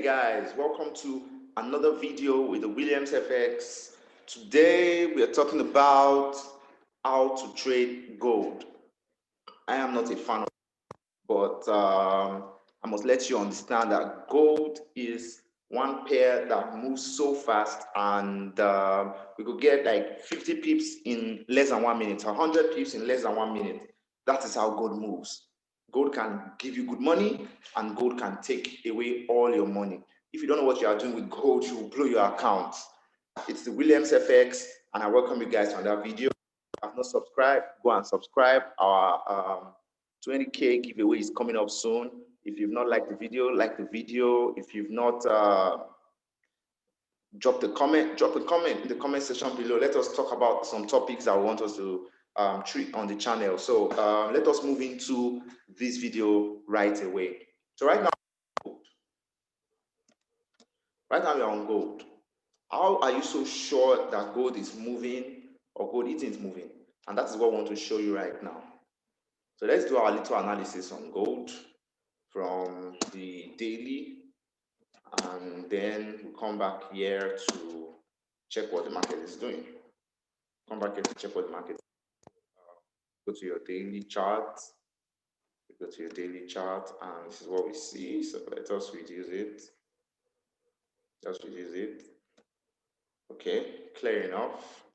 guys, welcome to another video with the Williams FX. Today we are talking about how to trade gold. I am not a fan of it, but I must let you understand that gold is one pair that moves so fast, and we could get like 50 pips in less than 1 minute, 100 pips in less than 1 minute. That is how gold moves. Gold can give you good money, and gold can take away all your money. If you don't know what you are doing with gold, you will blow your account. It's the Williams FX, and I welcome you guys to another video. If you have not subscribed, go and subscribe. Our 20K giveaway is coming up soon. If you've not liked the video, like the video. If you've not drop a comment in the comment section below. Let us talk about some topics that we want us to treat on the channel. So let us move into this video right away. So right now we are on gold. How are you so sure that gold is moving or gold isn't moving? And that is what I want to show you right now. So let's do our little analysis on gold from the daily, and then we'll come back here to check what the market is doing. Come back here to check what the market is doing. Go to your daily chart. Go to your daily chart, and this is what we see. So let us reduce it. Just reduce it. Okay, clear enough.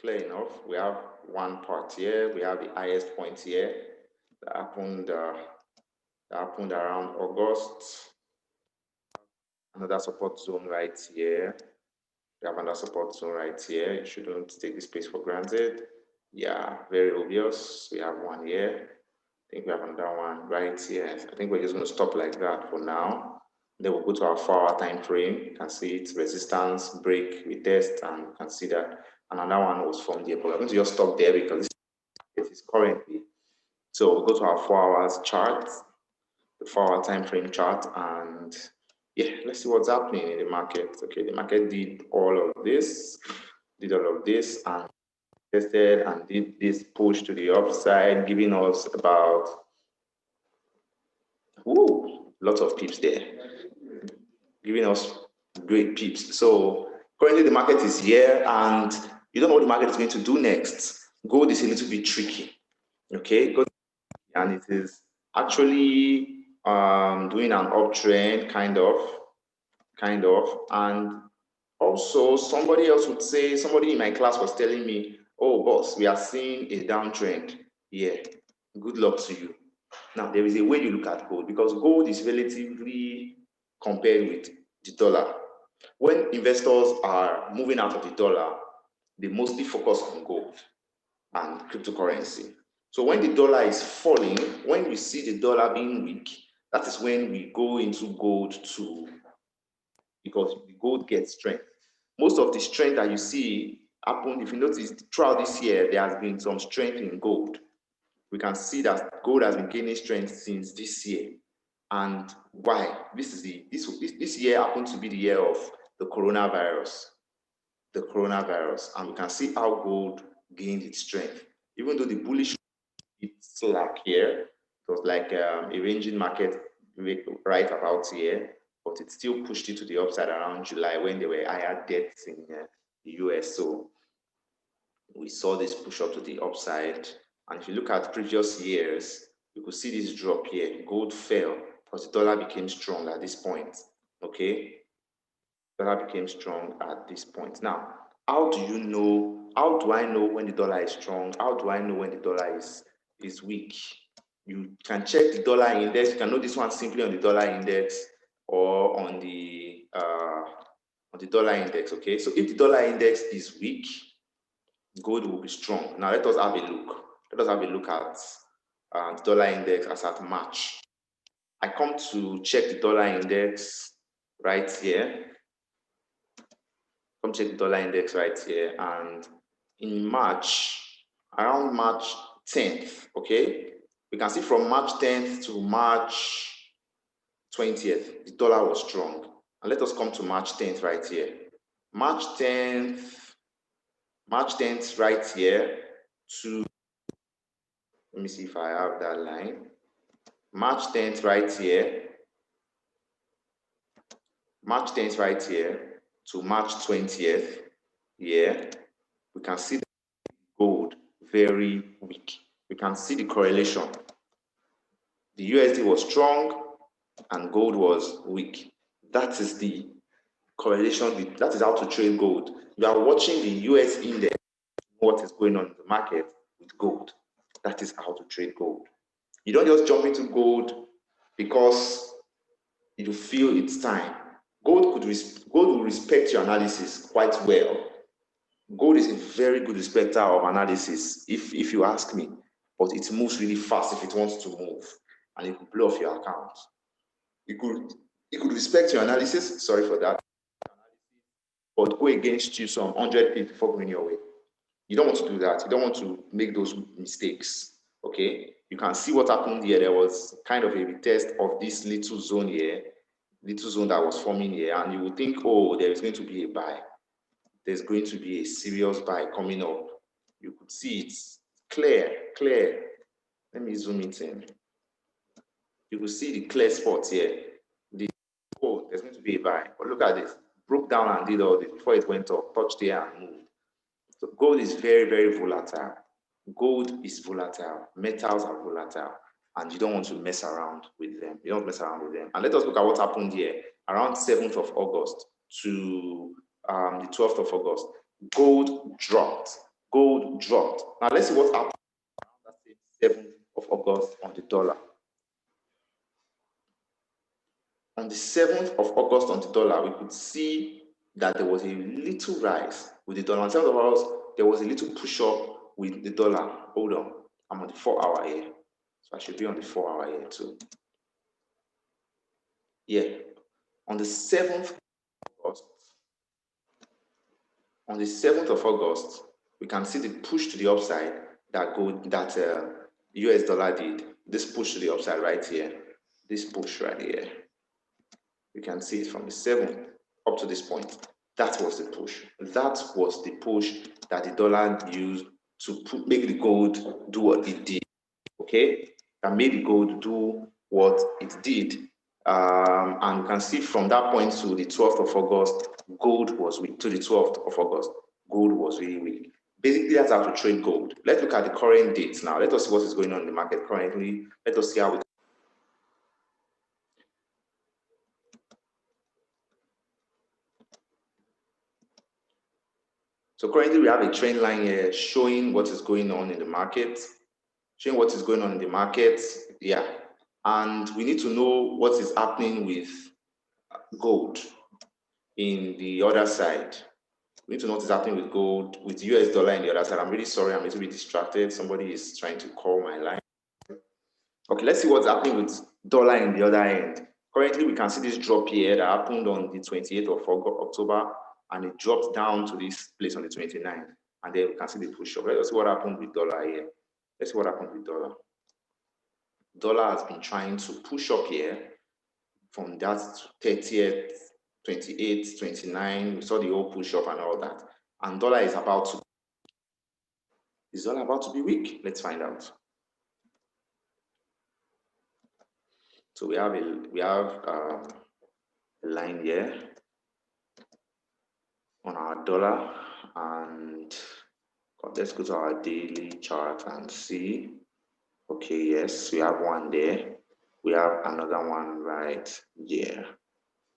Clear enough. We have one part here. We have the highest point here that happened around August. Another support zone right here. We have another support zone right here. You shouldn't take this place for granted. Yeah, very obvious. We have one here. I think we have another one right here. I think we're just going to stop like that for now. Then we'll go to our 4-hour time frame. You can see it's resistance, break, retest, and you can see that another one was from there. But we're going to just stop there because this is currently. So we'll go to our 4 hours chart, the 4-hour time frame chart, and yeah, let's see what's happening in the market. Okay, the market did all of this, and tested and did this push to the upside, giving us about lots of pips there, giving us great pips. So currently the market is here, and you don't know what the market is going to do next. Gold is a little bit tricky, okay? And it is actually doing an uptrend, kind of, and also somebody else would say, somebody in my class was telling me, oh boss, we are seeing a downtrend. Yeah, good luck to you. Now there is a way you look at gold, because gold is relatively compared with the dollar. When investors are moving out of the dollar, they mostly focus on gold and cryptocurrency. So when the dollar is falling, when we see the dollar being weak, that is when we go into gold too, because the gold gets strength. Most of the strength that you see happened, if you notice, throughout this year, there has been some strength in gold. We can see that gold has been gaining strength since this year. And why? This year happened to be the year of the coronavirus. And we can see how gold gained its strength. Even though the bullish it's slack here, it was like a ranging market right about here, but it still pushed it to the upside around July when there were higher deaths in the US. So we saw this push up to the upside. And if you look at previous years, you could see this drop here. Gold fell because the dollar became strong at this point. Okay, dollar became strong at this point. Now, how do you know? How do I know when the dollar is strong? How do I know when the dollar is weak? You can check the dollar index. You can know this one simply on the dollar index or on the dollar index. Okay, so if the dollar index is weak, gold will be strong. Now let us have a look. Let us have a look at the dollar index as at March. I come to check the dollar index right here. Come check the dollar index right here, and in March, around March 10th, okay, we can see from March 10th to March 20th, the dollar was strong. And let us come to March 10th right here. March 10th right here to, let me see if I have that line. March 10th right here March 10th right here to March 20th, here, we can see the gold very weak. We can see the correlation. The USD was strong and gold was weak. That is the correlation. That is how to trade gold. You are watching the US index, what is going on in the market with gold. That is how to trade gold. You don't just jump into gold because you feel it's time. Gold will respect your analysis quite well. Gold is a very good respecter of analysis, if you ask me, but it moves really fast if it wants to move, and it could blow off your account. It could respect your analysis, sorry for that, but go against you some 100 people before going your way. You don't want to do that. You don't want to make those mistakes, okay? You can see what happened here. There was kind of a retest of this little zone here, little zone that was forming here, and you would think, oh, there is going to be a buy. There's going to be a serious buy coming up. You could see it's clear. Let me zoom it in. You could see the clear spots here. Oh, there's going to be a buy. But look at this. Broke down and did all this before it went up, touched here and moved. So gold is very, very volatile. Gold is volatile. Metals are volatile. And you don't want to mess around with them. You don't mess around with them. And let us look at what happened here. Around 7th of August to the 12th of August. Gold dropped. Gold dropped. Now let's see what happened around that 7th of August on the dollar. On the 7th of August on the dollar, we could see that there was a little rise with the dollar. On the 7th of August, there was a little push up with the dollar. Hold on, I'm on the 4-hour here. So I should be on the 4-hour here too. Yeah, on the 7th of August, we can see the push to the upside that US dollar did. This push to the upside right here. This push right here. You can see it from the 7th up to this point. That was the push. That was the push that the dollar used to make the gold do what it did. Okay, that made the gold do what it did. And you can see from that point to the 12th of August, gold was weak. To the 12th of August, gold was really weak. Basically, that's how to trade gold. Let's look at the current dates now. Let us see what is going on in the market currently. Let us see how we. So currently we have a trend line here showing what is going on in the market, yeah. And we need to know what is happening with gold in the other side. We need to know what is happening with gold, with US dollar in the other side. I'm really sorry, I'm a little bit distracted. Somebody is trying to call my line. Okay, let's see what's happening with dollar in the other end. Currently, we can see this drop here that happened on the 28th of October, and it dropped down to this place on the 29th. And then we can see the push up. Let's see what happened with dollar here. Let's see what happened with dollar. Dollar has been trying to push up here from that 30th, 28th, 29th. We saw the whole push up and all that. And dollar is about to. Is dollar about to be weak? Let's find out. So we have a line here on our dollar, and let's go to our daily chart and see. Okay, yes, we have one there. We have another one right here.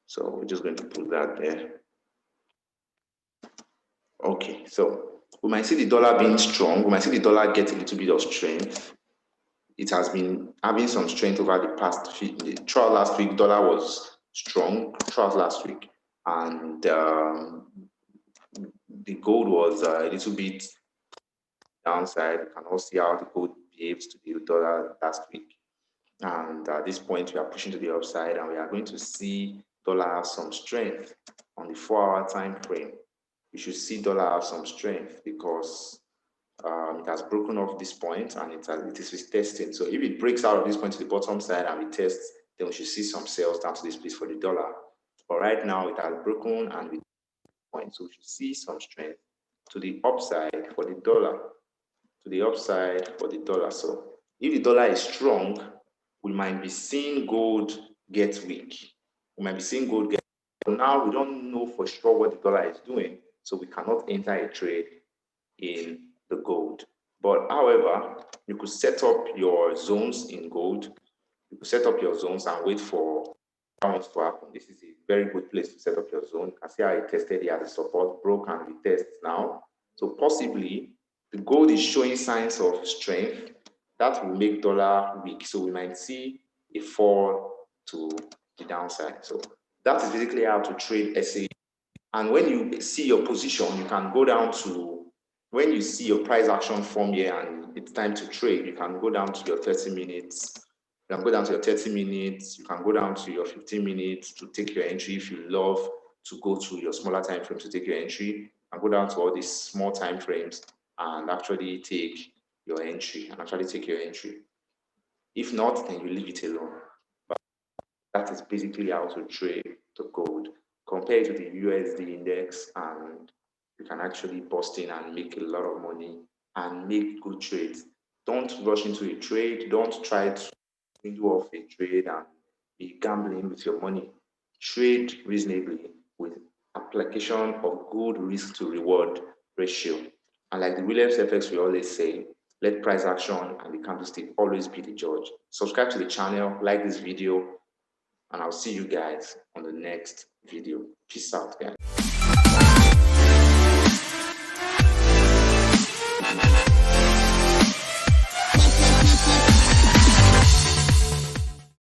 So we're just going to put that there. Okay, so we might see the dollar being strong. We might see the dollar get a little bit of strength. It has been having some strength over the past throughout last week. Dollar was strong throughout last week, and the gold was a little bit downside. You can all see how the gold behaves to the dollar last week. And at this point, we are pushing to the upside, and we are going to see dollar have some strength on the 4-hour time frame. You should see dollar have some strength because it has broken off this point and it is retesting. So if it breaks out of this point to the bottom side and retests, then we should see some sales down to this place for the dollar. But right now it has broken and we point, so we should see some strength to the upside for the dollar. To the upside for the dollar. So if the dollar is strong, we might be seeing gold get weak. We might be seeing gold get now we don't know for sure what the dollar is doing, so we cannot enter a trade in the gold. But however, you could set up your zones in gold. You could set up your zones and wait for bounce to happen. This is a very good place to set up your zone. I see how it tested here as a support, broke and retest now. So possibly the gold is showing signs of strength that will make dollar weak. So we might see a fall to the downside. So that is basically how to trade SA. And when you see your position, you can go down to, when you see your price action form here and it's time to trade, you can go down to your 30 minutes. You can go down to your 30 minutes. You can go down to your 15 minutes to take your entry if you love to go to your smaller time frame to take your entry, and go down to all these small time frames and actually take your entry If not, then you leave it alone. But that is basically how to trade the gold. Compare it to the USD index, and you can actually bust in and make a lot of money and make good trades. Don't rush into a trade. Don't try to window off a trade and be gambling with your money. Trade reasonably with application of good risk to reward ratio. And like the Williams FX we always say, let price action and the candlestick always be the judge. Subscribe to the channel, like this video, and I'll see you guys on the next video. Peace out, guys.